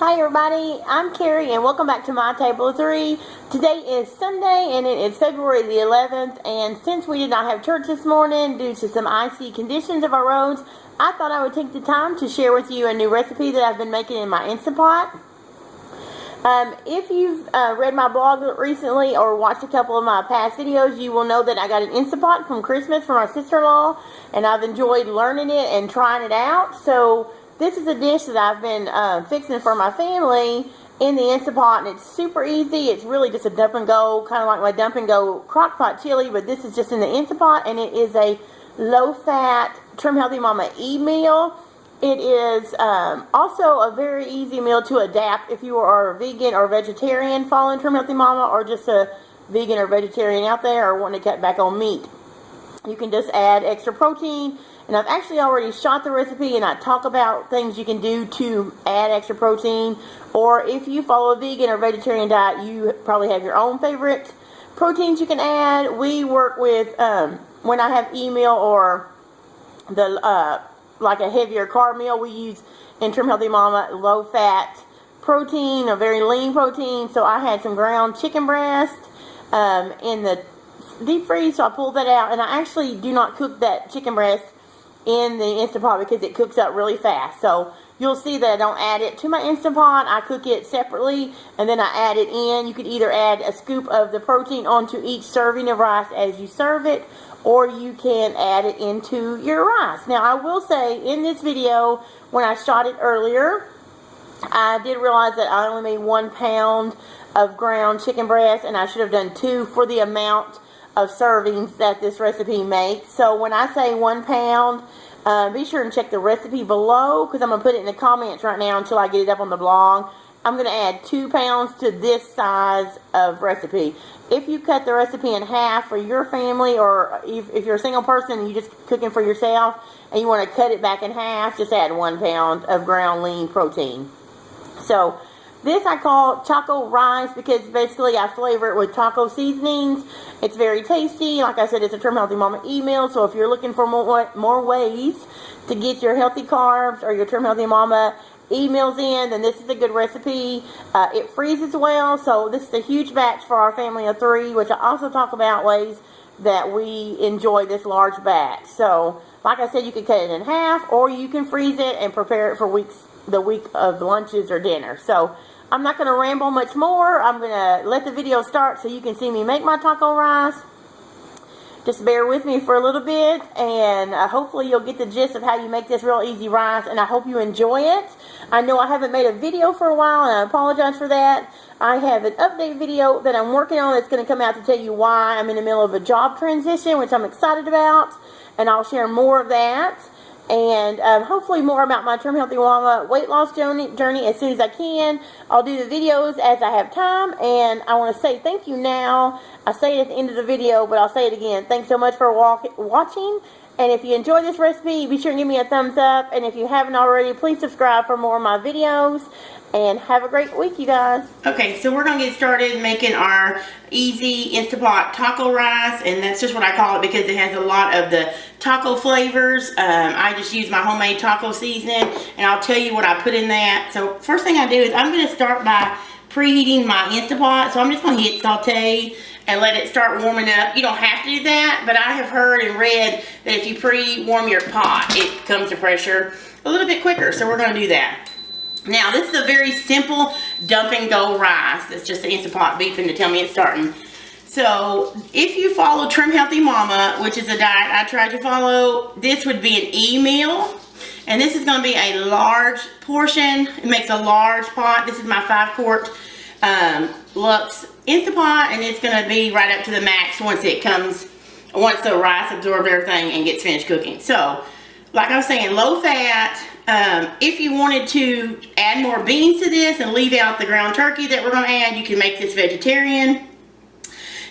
Hi everybody, I'm Carrie and welcome back to my table of three. Today is Sunday and it is February the 11th, and since we did not have church this morning due to some icy conditions of our roads, I thought I would take the time to share with you a new recipe that I've been making in my Instant Pot. If you've read my blog recently or watched a couple of my past videos, you will know that I got an Instant Pot from Christmas from my sister-in-law, and I've enjoyed learning it and trying it out. So this is a dish that I've been fixing for my family in the Instant Pot, and it's super easy. It's really just a dump and go, kind of like my dump and go crock pot chili, but this is just in the Instant Pot, and it is a low-fat Trim Healthy Mama e-meal. It is also a very easy meal to adapt if you are a vegan or vegetarian following Trim Healthy Mama, or just a vegan or vegetarian out there or wanting to cut back on meat. You can just add extra protein, and I've actually already shot the recipe and I talk about things you can do to add extra protein. Or if you follow a vegan or vegetarian diet, you probably have your own favorite proteins you can add. We work with, when I have e-meal or the like a heavier carb meal, we use in Trim Healthy Mama low-fat protein, a very lean protein. So I had some ground chicken breast in the deep freeze, so I pulled that out, and I actually do not cook that chicken breast in the Instant Pot because it cooks up really fast. So you'll see that I don't add it to my Instant Pot. I cook it separately and then I add it in. You could either add a scoop of the protein onto each serving of rice as you serve it, or you can add it into your rice. Now I will say, in this video, when I shot it earlier, I did realize that I only made 1 pound of ground chicken breast, and I should have done 2 for the amount of servings that this recipe makes. So when I say 1 pound, be sure and check the recipe below, because I'm going to put it in the comments right now until I get it up on the blog. I'm going to add 2 pounds to this size of recipe. If you cut the recipe in half for your family, or if you're a single person and you're just cooking for yourself and you want to cut it back in half, just add 1 pound of ground lean protein. So this I call taco rice because basically I flavor it with taco seasonings. It's very tasty. Like I said, it's a Trim Healthy Mama e-meal, so if you're looking for more ways to get your healthy carbs or your Trim Healthy Mama e-meals in, then this is a good recipe. It freezes well, so this is a huge batch for our family of 3, which I also talk about ways that we enjoy this large batch. So like I said, you can cut it in half, or you can freeze it and prepare it for the week of lunches or dinner. So I'm not going to ramble much more. I'm going to let the video start so you can see me make my taco rice. Just bear with me for a little bit, and hopefully you'll get the gist of how you make this real easy rice, and I hope you enjoy it. I know I haven't made a video for a while, and I apologize for that. I have an update video that I'm working on that's going to come out to tell you why I'm in the middle of a job transition, which I'm excited about, and I'll share more of that. And hopefully more about my Trim Healthy Mama weight loss journey as soon as I can. I'll do the videos as I have time, and I want to say thank you now. I say it at the end of the video, but I'll say it again. Thanks so much for watching, and if you enjoy this recipe, be sure and give me a thumbs up, and if you haven't already, please subscribe for more of my videos. And have a great week, you guys. Okay, so we're going to get started making our easy Instant Pot taco rice. And that's just what I call it because it has a lot of the taco flavors. I just use my homemade taco seasoning, and I'll tell you what I put in that. So first thing I do is I'm going to start by preheating my Instant Pot. So I'm just going to hit saute and let it start warming up. You don't have to do that, but I have heard and read that if you pre-warm your pot, it comes to pressure a little bit quicker. So we're going to do that. Now, this is a very simple dump and go rice. It's just the Instant Pot beeping to tell me it's starting. So, if you follow Trim Healthy Mama, which is a diet I tried to follow, this would be an e-meal. And this is going to be a large portion. It makes a large pot. This is my 5-quart Lux Instant Pot, and it's going to be right up to the max once the rice absorbs everything and gets finished cooking. So, like I was saying, low fat. If you wanted to add more beans to this and leave out the ground turkey that we're going to add, you can make this vegetarian.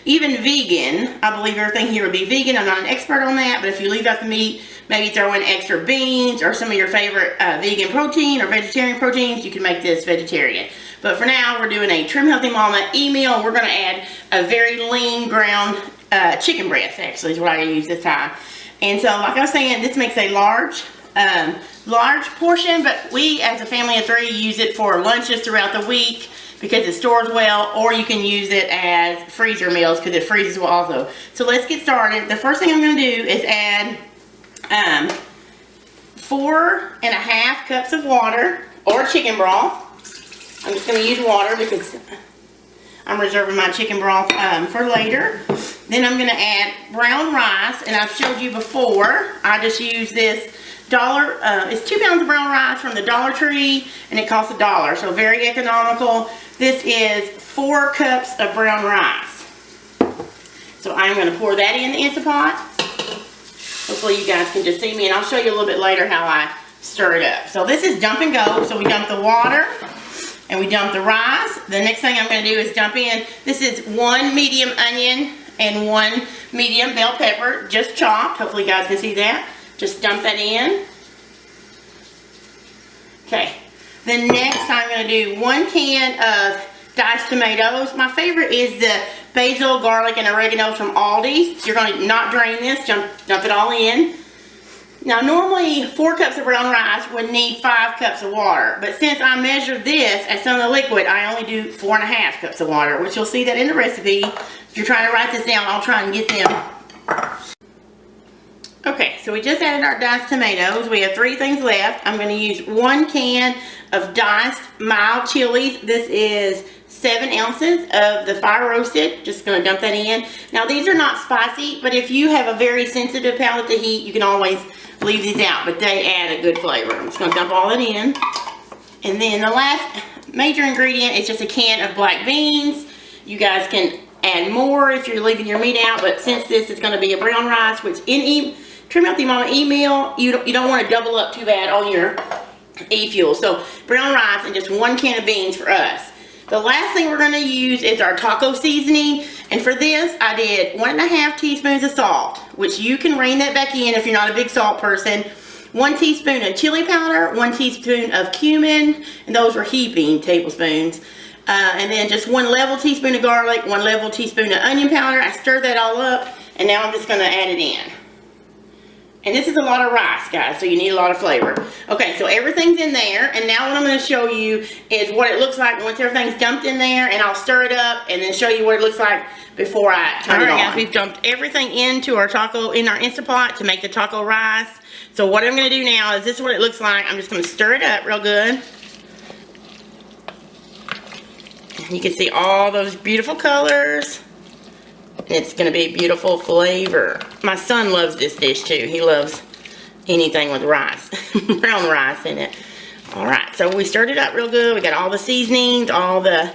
Even vegan, I believe everything here would be vegan. I'm not an expert on that, but if you leave out the meat, maybe throw in extra beans or some of your favorite vegan protein or vegetarian proteins, you can make this vegetarian. But for now, we're doing a Trim Healthy Mama e-meal. We're going to add a very lean ground chicken breast, actually, is what I use this time. And so, like I was saying, this makes a large large portion, but we as a family of 3 use it for lunches throughout the week because it stores well, or you can use it as freezer meals because it freezes well also. So let's get started. The first thing I'm going to do is add 4.5 cups of water or chicken broth. I'm just going to use water because I'm reserving my chicken broth for later. Then I'm going to add brown rice, and I've showed you before. I just use this it's 2 pounds of brown rice from the Dollar Tree, and it costs $1, so very economical. This is 4 cups of brown rice. So I'm going to pour that in the Instant Pot. Hopefully you guys can just see me, and I'll show you a little bit later how I stir it up. So this is dump and go. So we dump the water and we dump the rice. The next thing I'm going to do is dump in, this is 1 medium onion and 1 medium bell pepper, just chopped. Hopefully you guys can see that. Just dump that in. Okay. Then next I'm going to do 1 can of diced tomatoes. My favorite is the basil, garlic, and oregano from Aldi. So you're going to not drain this, dump it all in. Now normally 4 cups of brown rice would need 5 cups of water, but since I measured this as some of the liquid, I only do 4.5 cups of water, which you'll see that in the recipe. If you're trying to write this down, I'll try and get them. Okay, so we just added our diced tomatoes. We have 3 things left. I'm going to use 1 can of diced mild chilies. This is 7 ounces of the fire roasted. Just going to dump that in. Now these are not spicy, but if you have a very sensitive palate to heat, you can always leave these out, but they add a good flavor. I'm just going to dump all that in. And then the last major ingredient is just a can of black beans. You guys can add more if you're leaving your meat out, but since this is going to be a brown rice, which in Trim Out the Mama email, you don't want to double up too bad on your e-fuel. So brown rice and just 1 can of beans for us. The last thing we're going to use is our taco seasoning, and for this I did 1.5 teaspoons of salt, which you can rein that back in if you're not a big salt person. 1 teaspoon of chili powder, 1 teaspoon of cumin, and those were heaping tablespoons. And then just 1 level teaspoon of garlic, 1 level teaspoon of onion powder. I stirred that all up, and now I'm just going to add it in. And this is a lot of rice, guys, so you need a lot of flavor. Okay, so everything's in there, and now what I'm going to show you is what it looks like once everything's dumped in there, and I'll stir it up and then show you what it looks like before I turn it on. All right, guys, we've dumped everything into our Instant Pot to make the taco rice. So what I'm going to do now is this is what it looks like. I'm just going to stir it up real good. You can see all those beautiful colors. It's going to be a beautiful flavor. My son loves this dish too. He loves anything with rice, brown rice in it. Alright, so we stirred it up real good. We got all the seasonings, all the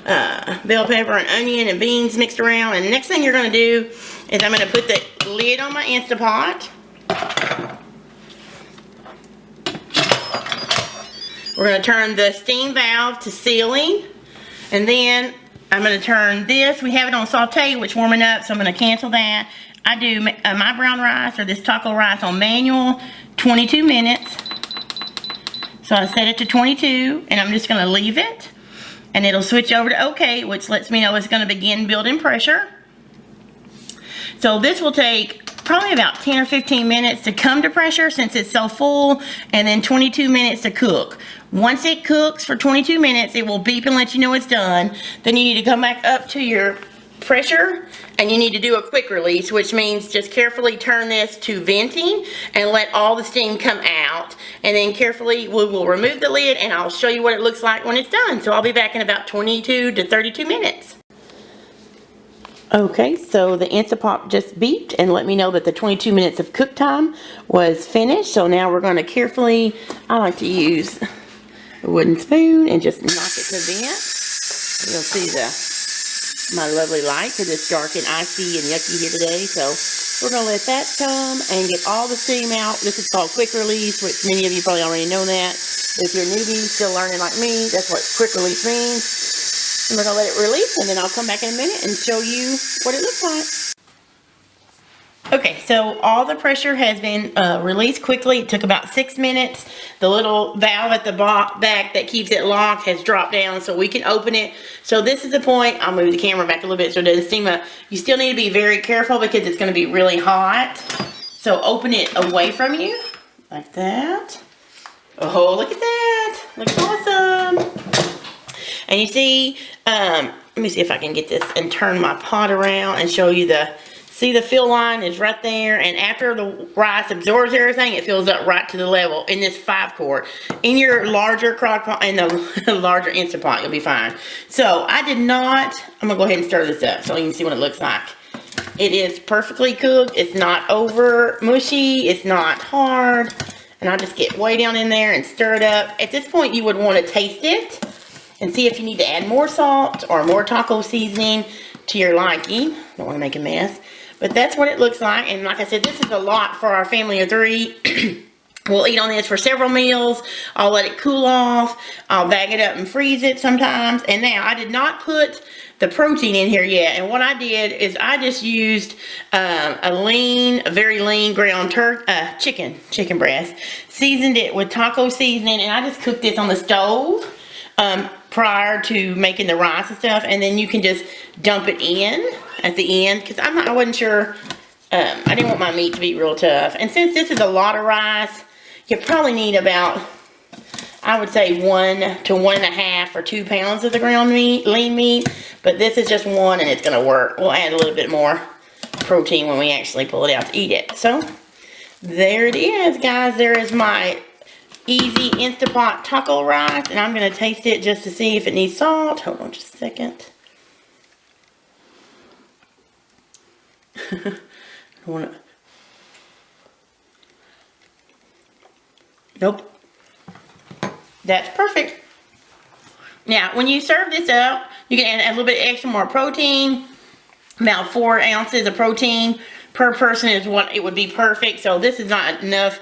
bell pepper and onion and beans mixed around. And the next thing you're going to do is I'm going to put the lid on my Instant Pot. We're going to turn the steam valve to sealing. And then I'm going to turn this. We have it on saute, which is warming up, so I'm going to cancel that. I do my brown rice, or this taco rice, on manual, 22 minutes. So I set it to 22, and I'm just going to leave it. And it'll switch over to OK, which lets me know it's going to begin building pressure. So this will take probably about 10 or 15 minutes to come to pressure since it's so full, and then 22 minutes to cook. Once it cooks for 22 minutes, it will beep and let you know it's done. Then you need to come back up to your pressure, and you need to do a quick release, which means just carefully turn this to venting and let all the steam come out. And then carefully we will remove the lid, and I'll show you what it looks like when it's done. So I'll be back in about 22 to 32 minutes. Okay, so the Instant Pot just beeped and let me know that the 22 minutes of cook time was finished. So now we're going to carefully, I like to use a wooden spoon and just knock it to vent. You'll see my lovely light because it's dark and icy and yucky here today. So we're going to let that come and get all the steam out. This is called quick release, which many of you probably already know that. If you're newbie, still learning like me, that's what quick release means. And we're going to let it release, and then I'll come back in a minute and show you what it looks like. Okay, so all the pressure has been released quickly. It took about 6 minutes. The little valve at the back that keeps it locked has dropped down, so we can open it. So this is the point. I'll move the camera back a little bit so it doesn't steam up. You still need to be very careful because it's going to be really hot. So open it away from you. like that. Oh, look at that. Looks awesome. And you see, let me see if I can get this and turn my pot around and show you see the fill line is right there. And after the rice absorbs everything, it fills up right to the level in this 5-quart. In your larger crock pot, in the larger Instant Pot, you'll be fine. So I'm gonna go ahead and stir this up so you can see what it looks like. It is perfectly cooked. It's not over mushy. It's not hard. And I'll just get way down in there and stir it up. At this point, you would want to taste it and see if you need to add more salt or more taco seasoning to your liking. Don't want to make a mess. But that's what it looks like. And like I said, this is a lot for our family of 3. We'll eat on this for several meals. I'll let it cool off. I'll bag it up and freeze it sometimes. And now, I did not put the protein in here yet. And what I did is I just used a very lean ground chicken breast. Seasoned it with taco seasoning. And I just cooked this on the stove prior to making the rice and stuff. And then you can just dump it in at the end. Because I wasn't sure. I didn't want my meat to be real tough. And since this is a lot of rice, you probably need about, I would say 1 to 1.5 or 2 pounds of the ground meat, lean meat. But this is just 1 and it's going to work. We'll add a little bit more protein when we actually pull it out to eat it. So, there it is, guys. There is my easy Instant Pot taco rice. And I'm going to taste it just to see if it needs salt. Hold on just a second. Nope. That's perfect. Now, when you serve this up, you can add a little bit extra more protein. About 4 ounces of protein per person is what it would be perfect. So this is not enough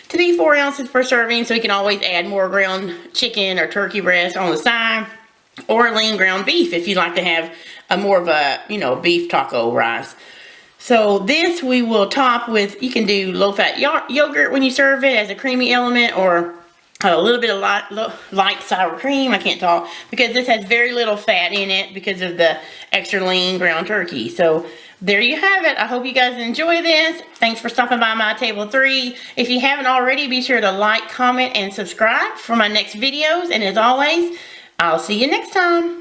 to be 4 ounces per serving. So you can always add more ground chicken or turkey breast on the side. Or lean ground beef if you'd like to have more of a, beef taco rice. So this we will top with, you can do low-fat yogurt when you serve it as a creamy element, or a little bit of light sour cream. I can't talk because this has very little fat in it because of the extra lean ground turkey. So there you have it. I hope you guys enjoy this. Thanks for stopping by My Table 3. If you haven't already, be sure to like, comment, and subscribe for my next videos. And as always, I'll see you next time.